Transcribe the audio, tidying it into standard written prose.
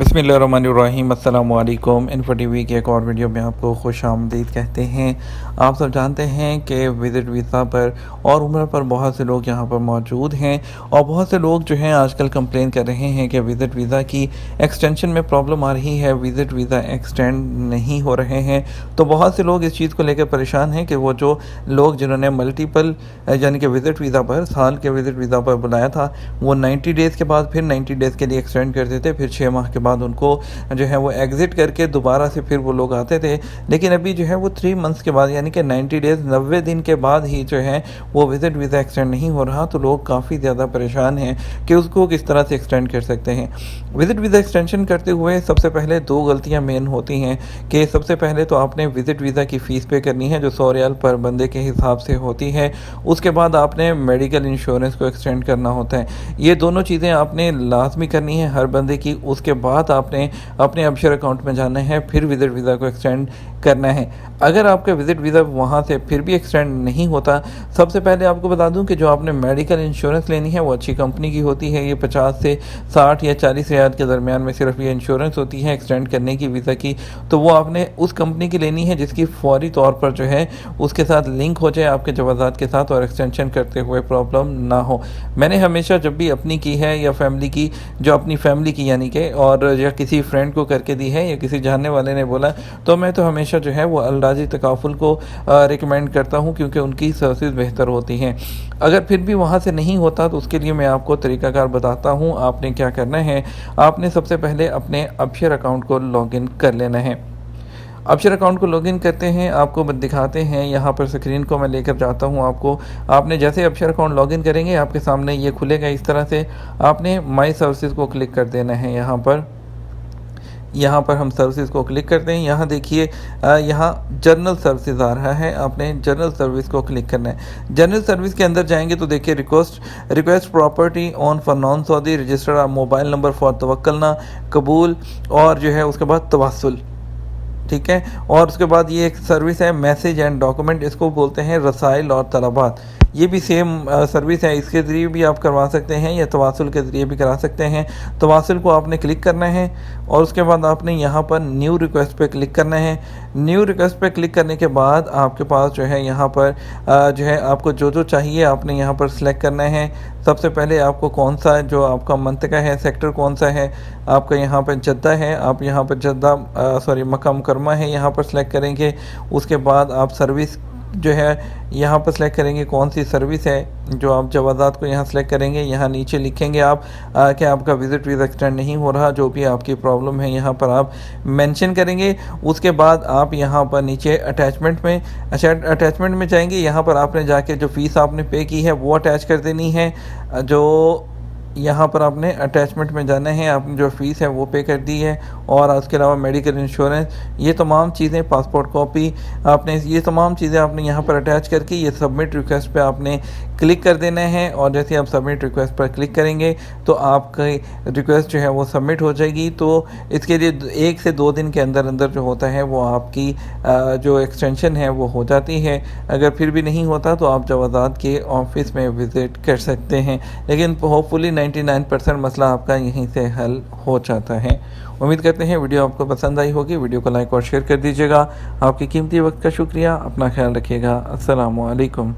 बिस्मिल्लाहिर्रहमानिर्रहीम अस्सलामु अलैकुम। इन्फो टीवी के एक और वीडियो में आपको खुशामदीद कहते हैं। आप सब जानते हैं कि विज़िट वीज़ा पर और उम्र पर बहुत से लोग यहाँ पर मौजूद हैं और बहुत से लोग जो हैं आजकल कंप्लेन कर रहे हैं कि विज़िट वीज़ा की एक्सटेंशन में प्रॉब्लम आ रही है, विज़िट वीज़ा एक्सटेंड नहीं हो रहे हैं। तो बहुत से लोग इस चीज़ को लेकर परेशान हैं कि वो जो लोग जिन्होंने मल्टीपल यानी कि विज़िट वीज़ा पर साल के विज़िट वीज़ा पर बुलाया था, वो 90 डेज़ के बाद फिर 90 डेज़ के लिए एक्सटेंड कर देते, फिर 6 माह के बाद उनको जो है वो एग्ज़िट करके दोबारा से फिर वो लोग आते थे। लेकिन अभी जो है वो 3 मंथ्स के बाद यानी कि 90 डेज़ 90 दिन के बाद ही जो है वो विज़िट वीज़ा एक्सटेंड नहीं हो रहा। तो लोग काफ़ी ज़्यादा परेशान हैं कि उसको किस तरह से एक्सटेंड कर सकते हैं। विज़िट वीज़ा एक्सटेंशन करते हुए सबसे पहले 2 गलतियाँ मेन होती हैं कि सबसे पहले तो आपने विज़िट वीज़ा की फ़ीस पे करनी है जो 100 रियाल पर बंदे के हिसाब से होती है। उसके बाद आपने मेडिकल इंश्योरेंस को एक्सटेंड करना होता है। ये दोनों चीज़ें आपने लाज़मी करनी है हर बंदे की। उसके बाद आपने अपने अबशर अकाउंट में जाना है, फिर विज़िट वीज़ा को एक्सटेंड करना है। अगर आपका विज़िट वीज़ा वहाँ से फिर भी एक्सटेंड नहीं होता, सबसे पहले आपको बता दूं कि जो आपने मेडिकल इंश्योरेंस लेनी है वो अच्छी कंपनी की होती है। ये 50 से 60 या 40 हज़ार के दरमियान में सिर्फ ये इंश्योरेंस होती है एक्सटेंड करने की वीज़ा की। तो वो आपने उस कंपनी की लेनी है जिसकी फौरी तौर पर जो है उसके साथ लिंक हो जाए आपके जवाज़ात के साथ और एक्सटेंशन करते हुए प्रॉब्लम ना हो। मैंने हमेशा जब भी अपनी की है या फैमिली की, जो अपनी फैमिली की यानी कि और या किसी फ्रेंड को करके दी है या किसी जानने वाले ने बोला, तो मैं तो हमेशा जो है वो अल-राज़ी तकाफुल को रिकमेंड करता हूँ क्योंकि उनकी सर्विस बेहतर होती हैं। अगर फिर भी वहाँ से नहीं होता तो उसके लिए मैं आपको तरीक़ाकार बताता हूँ। आपने क्या करना है, आपने सबसे पहले अपने अबशर अकाउंट को लॉगिन कर लेना है। अबशर अकाउंट को लॉगिन करते हैं, आपको दिखाते हैं यहाँ पर स्क्रीन को मैं लेकर जाता हूँ आपको। आपने जैसे अबशर अकाउंट लॉगिन करेंगे आपके सामने ये खुलेगा इस तरह से। आपने माई सर्विसेज को क्लिक कर देना है। यहाँ पर हम सर्विसेज को क्लिक करते हैं। यहाँ देखिए यहाँ जनरल सर्विसेज आ रहा है, आपने जनरल सर्विस को क्लिक करना है। जनरल सर्विस के अंदर जाएंगे तो देखिए request property on for non Saudi registered mobile number for Tawakkalna, कबूल और जो है उसके बाद तवस्सुल, ठीक है। और उसके बाद ये एक सर्विस है मैसेज एंड डॉक्यूमेंट, इसको बोलते हैं रसाइल और तलबात। ये भी सेम सर्विस है, इसके ज़रिए भी आप करवा सकते हैं या तवासुल के ज़रिए भी करा सकते हैं। तवासुल को आपने क्लिक करना है और उसके बाद आपने यहाँ पर न्यू रिक्वेस्ट पे क्लिक करना है। न्यू रिक्वेस्ट पे क्लिक करने के बाद आपके पास जो है यहाँ पर जो है आपको जो जो चाहिए आपने यहाँ पर सिलेक्ट करना है। सबसे पहले आपको कौन सा जो आपका मंतका है, सेक्टर कौन सा है, आपका यहाँ पर जद्दा है, आप यहाँ पर जद्दा मक्का मुकर्रमा है यहाँ पर सिलेक्ट करेंगे। उसके बाद आप सर्विस जो है यहाँ पर सिलेक्ट करेंगे कौन सी सर्विस है, जो आप जवाज़ात को यहाँ सेलेक्ट करेंगे। यहाँ नीचे लिखेंगे आप कि आपका विज़िट वीज़ा एक्सटेंड नहीं हो रहा, जो भी आपकी प्रॉब्लम है यहाँ पर आप मेंशन करेंगे। उसके बाद आप यहाँ पर नीचे अटैचमेंट में जाएंगे। यहाँ पर आपने जाके जो फ़ीस आपने पे की है वो अटैच कर देनी है। जो यहाँ पर आपने अटैचमेंट में जाना है, आपने जो फ़ीस है वो पे कर दी है और उसके अलावा मेडिकल इंश्योरेंस, ये तमाम चीज़ें, पासपोर्ट कॉपी, आपने ये तमाम चीज़ें आपने यहाँ पर अटैच करके ये सबमिट रिक्वेस्ट पे आपने क्लिक कर देना है। और जैसे आप सबमिट रिक्वेस्ट पर क्लिक करेंगे तो आपकी रिक्वेस्ट जो है वो सबमिट हो जाएगी। तो इसके लिए 1 से 2 दिन के अंदर अंदर जो होता है वो आपकी जो एक्सटेंशन है वो हो जाती है। अगर फिर भी नहीं होता तो आप जवाज़ात के ऑफिस में विज़िट कर सकते हैं, लेकिन होपफुली 99% मसला आपका यहीं से हल हो जाता है। उम्मीद करते हैं वीडियो आपको पसंद आई होगी। वीडियो को लाइक और शेयर कर दीजिएगा। आपकी कीमती वक्त का शुक्रिया। अपना ख्याल रखिएगा। अस्सलामु अलैकुम।